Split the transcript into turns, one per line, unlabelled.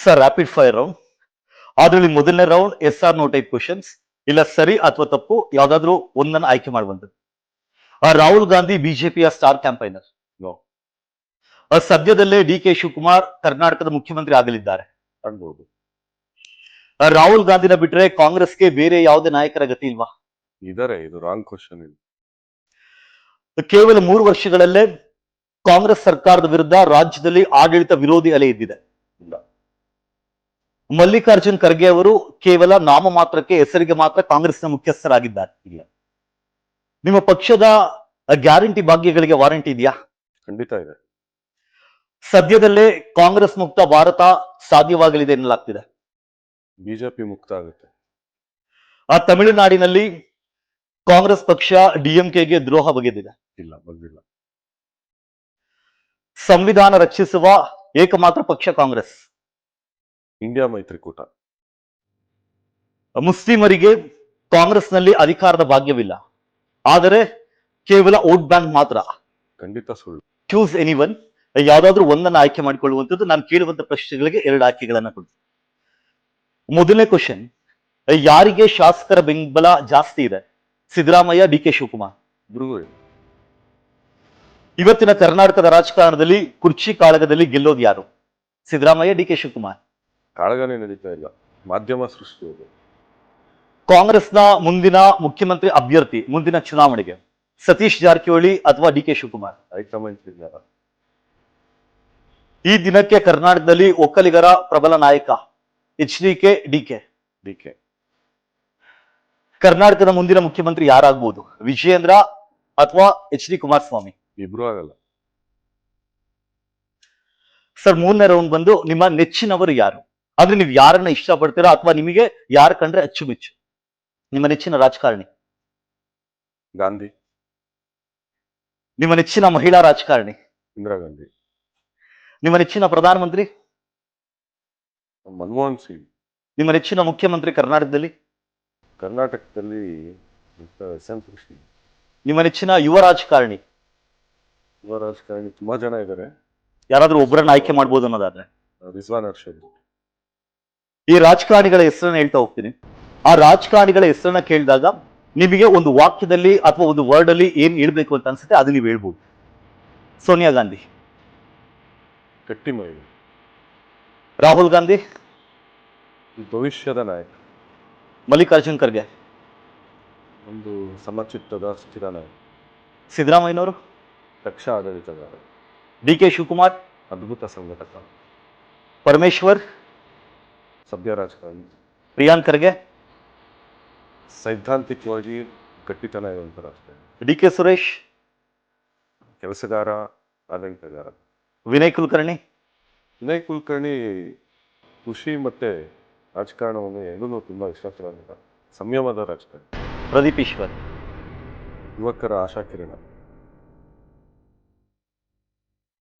Sir rapid fire round. ಅದರಲ್ಲಿ ಮೊದಲನೇ round yes or no type questions. ಇಲ್ಲ ಸರಿ ಅಥವಾ ತಪ್ಪು ಯಾವ್ದಾದ್ರು ಒಂದನ್ನು ಆಯ್ಕೆ ಮಾಡುವಂಥದ್ದು. ರಾಹುಲ್ ಗಾಂಧಿ ಬಿಜೆಪಿಯ ಸ್ಟಾರ್ ಕ್ಯಾಂಪೈನರ್.
ನೋ.
ಸದ್ಯದಲ್ಲೇ ಡಿ ಕೆ ಶಿವಕುಮಾರ್ ಕರ್ನಾಟಕದ ಮುಖ್ಯಮಂತ್ರಿ ಆಗಲಿದ್ದಾರೆ.
ಅನ್ಬೋದು.
ರಾಹುಲ್ ಗಾಂಧಿನ ಬಿಟ್ರೆ ಕಾಂಗ್ರೆಸ್ಗೆ ಬೇರೆ ಯಾವುದೇ ನಾಯಕರ ಗತಿ ಇಲ್ವಾ?
ಇದಾರೆ. ಇದು ರಾಂಗ್ ಕ್ವಶನ್. ಇದು
ಕೇವಲ 3 ವರ್ಷಗಳಲ್ಲೇ ಕಾಂಗ್ರೆಸ್ ಸರ್ಕಾರದ ವಿರುದ್ಧ ರಾಜ್ಯದಲ್ಲಿ ಆಡಳಿತ ವಿರೋಧಿ ಅಲೆ ಇದ್ದಿದೆ.
ಇಲ್ಲ.
ಮಲ್ಲಿಕಾರ್ಜುನ್ ಖರ್ಗೆ ಅವರು ಕೇವಲ ನಾಮಮಾತ್ರಕ್ಕೆ ಹೆಸರಿಗೆ ಮಾತ್ರ ಕಾಂಗ್ರೆಸ್ನ ಮುಖ್ಯಸ್ಥರಾಗಿದ್ದಾರೆ.
ಇಲ್ಲ.
ನಿಮ್ಮ ಪಕ್ಷದ ಗ್ಯಾರಂಟಿ ಭಾಗ್ಯಗಳಿಗೆ ವಾರಂಟಿ ಇದೆಯಾ?
ಖಂಡಿತ ಇದೆ.
ಸದ್ಯದಲ್ಲೇ ಕಾಂಗ್ರೆಸ್ ಮುಕ್ತ ಭಾರತ ಸಾಧ್ಯವಾಗಲಿದೆ ಎನ್ನಲಾಗ್ತಿದೆ.
ಬಿಜೆಪಿ ಮುಕ್ತ ಆಗುತ್ತೆ.
ತಮಿಳುನಾಡಿನಲ್ಲಿ ಕಾಂಗ್ರೆಸ್ ಪಕ್ಷ ಡಿಎಂಕೆಗೆ ದ್ರೋಹ ಬಗೆದಿದೆ.
ಇಲ್ಲ, ಬಂದಿಲ್ಲ.
ಸಂವಿಧಾನ ರಕ್ಷಿಸುವ ಏಕಮಾತ್ರ ಪಕ್ಷ ಕಾಂಗ್ರೆಸ್.
ಇಂಡಿಯಾ ಮೈತ್ರಿಕೂಟ.
ಮುಸ್ಲಿಮರಿಗೆ ಕಾಂಗ್ರೆಸ್ನಲ್ಲಿ ಅಧಿಕಾರದ ಭಾಗ್ಯವಿಲ್ಲ, ಆದರೆ ಕೇವಲ ವೋಟ್ ಬ್ಯಾಂಕ್ ಮಾತ್ರ.
ಖಂಡಿತ ಸುಳ್ಳು.
ಚೂಸ್ ಎನಿವನ್, ಯಾವ್ದಾದ್ರು ಒಂದನ್ನು ಆಯ್ಕೆ ಮಾಡಿಕೊಳ್ಳುವಂಥದ್ದು. ನಾನು ಕೇಳುವಂತ ಪ್ರಶ್ನೆಗಳಿಗೆ 2 ಆಯ್ಕೆಗಳನ್ನ ಕೊಡಿ. ಮೊದಲನೇ ಕ್ವಶನ್, ಯಾರಿಗೆ ಶಾಸಕರ ಬೆಂಬಲ ಜಾಸ್ತಿ ಇದೆ? ಸಿದ್ದರಾಮಯ್ಯ, ಡಿ ಕೆ ಶಿವಕುಮಾರ್?
ಗುರುಗಳು.
ಇವತ್ತಿನ ಕರ್ನಾಟಕದ ರಾಜಕಾರಣದಲ್ಲಿ ಕುರ್ಚಿ ಕಾಳಗದಲ್ಲಿ ಗೆಲ್ಲೋದು ಯಾರು? ಸಿದ್ದರಾಮಯ್ಯ, ಡಿ ಕೆ ಶಿವಕುಮಾರ್?
ಕಾಳಗನೇ ನಡೀತಾ ಇಲ್ಲ, ಮಾಧ್ಯಮ ಸೃಷ್ಟಿ ಇದೆ.
ಕಾಂಗ್ರೆಸ್ನ ಮುಂದಿನ ಮುಖ್ಯಮಂತ್ರಿ ಅಭ್ಯರ್ಥಿ ಮುಂದಿನ ಚುನಾವಣೆಗೆ ಸತೀಶ್ ಜಾರಕಿಹೊಳಿ ಅಥವಾ ಡಿ ಕೆ ಶಿವಕುಮಾರ್?
ಹೈಕಮಾಂಡ್ ನಿರ್ಧಾರ.
ಈ ದಿನಕ್ಕೆ ಕರ್ನಾಟಕದಲ್ಲಿ ಒಕ್ಕಲಿಗರ ಪ್ರಬಲ ನಾಯಕ HDK, DK?
ಡಿಕೆ.
ಕರ್ನಾಟಕದ ಮುಂದಿನ ಮುಖ್ಯಮಂತ್ರಿ ಯಾರಾಗಬಹುದು? ವಿಜಯೇಂದ್ರ ಅಥವಾ HD ಕುಮಾರಸ್ವಾಮಿ?
ಇಬ್ರು ಆಗಲ್ಲ.
ಸರ್, 3ನೇ ರೌಂಡ್ ಬಂದು ನಿಮ್ಮ ನೆಚ್ಚಿನವರು ಯಾರು? ಆದ್ರೆ ನೀವು ಯಾರನ್ನ ಇಷ್ಟಪಡ್ತೀರಾ ಅಥವಾ ನಿಮಗೆ ಯಾರು ಕಂಡ್ರೆ ಅಚ್ಚುಮೆಚ್ಚು? ನಿಮ್ಮ ನೆಚ್ಚಿನ ರಾಜಕಾರಣಿ?
ಗಾಂಧಿ.
ನಿಮ್ಮ ನೆಚ್ಚಿನ ಮಹಿಳಾ ರಾಜಕಾರಣಿ?
ಇಂದಿರಾ ಗಾಂಧಿ.
ನಿಮ್ಮ ನೆಚ್ಚಿನ ಪ್ರಧಾನಮಂತ್ರಿ?
ಮನಮೋಹನ್ ಸಿಂಗ್.
ನಿಮ್ಮ ನೆಚ್ಚಿನ ಮುಖ್ಯಮಂತ್ರಿ ಕರ್ನಾಟಕದಲ್ಲಿ?
ಕರ್ನಾಟಕದಲ್ಲಿ SM ಕೃಷ್ಣ.
ನಿಮ್ಮ ನೆಚ್ಚಿನ ಯುವ ರಾಜಕಾರಣಿ?
ಯುವ ರಾಜಕಾರಣಿ ತುಂಬಾ ಜನ ಇದ್ದಾರೆ.
ಯಾರಾದ್ರೂ ಒಬ್ಬರನ್ನ ಆಯ್ಕೆ ಮಾಡ್ಬೋದು ಅನ್ನೋದಾದ್ರೆ?
ರಿಜ್ವಾನ್ ಅರ್ಷದ್.
ಈ ರಾಜಕಾರಣಿಗಳ ಹೆಸರನ್ನ ಹೇಳ್ತಾ ಹೋಗ್ತೀನಿ. ಆ ರಾಜಕಾರಣಿಗಳ ಹೆಸರನ್ನ ಕೇಳಿದಾಗ ನಿಮಗೆ ಒಂದು ವಾಕ್ಯದಲ್ಲಿ ಅಥವಾ ಒಂದು ವರ್ಡ್ ಅಲ್ಲಿ ಏನ್ ಹೇಳ್ಬೇಕು ಅಂತ ಅನ್ಸುತ್ತೆ, ಅದು ನೀವು ಹೇಳ್ಬೋದು. ಸೋನಿಯಾ ಗಾಂಧಿ?
ಗಟ್ಟಿ ಮೈ.
ರಾಹುಲ್ ಗಾಂಧಿ?
ಭವಿಷ್ಯದ ನಾಯಕ.
ಮಲ್ಲಿಕಾರ್ಜುನ್ ಖರ್ಗೆ?
ಒಂದು ಸಮಚಿತ್ತದ ಸ್ಥಿರ ನಾಯಕ.
ಸಿದ್ದರಾಮಯ್ಯನವರು?
ದಕ್ಷ ಆಡಳಿತಗಾರ.
ಡಿ ಕೆ ಶಿವಕುಮಾರ್?
ಅದ್ಭುತ ಸಂಘಟಕ.
ಪರಮೇಶ್ವರ್?
ಸಭ್ಯ ರಾಜಕಾರಣಿ.
ಪ್ರಿಯಾಂಕ್ ಖರ್ಗೆ?
ಸೈದ್ಧಾಂತಿಕವಾಗಿ ಗಟ್ಟಿತನ ಇರುವಂತರ ಅಷ್ಟೇ.
D K Suresh?
ಕೆಲಸಗಾರ, ಆಡಳಿತಗಾರ.
ವಿನಯ್ ಕುಲಕರ್ಣಿ?
ವಿನಯ್ ಕುಲಕರ್ಣಿ ಕೃಷಿ ಮತ್ತೆ ರಾಜಕಾರಣವನ್ನು ಎರಡೂ ತುಂಬಾ ಇಷ್ಟಪಡುವಂತ ಸಂಯಮದ ರಾಜಕಾರಣಿ.
ಪ್ರದೀಪ್ ಈಶ್ವರ್?
ಯುವಕರ ಆಶಾಕಿರಣ.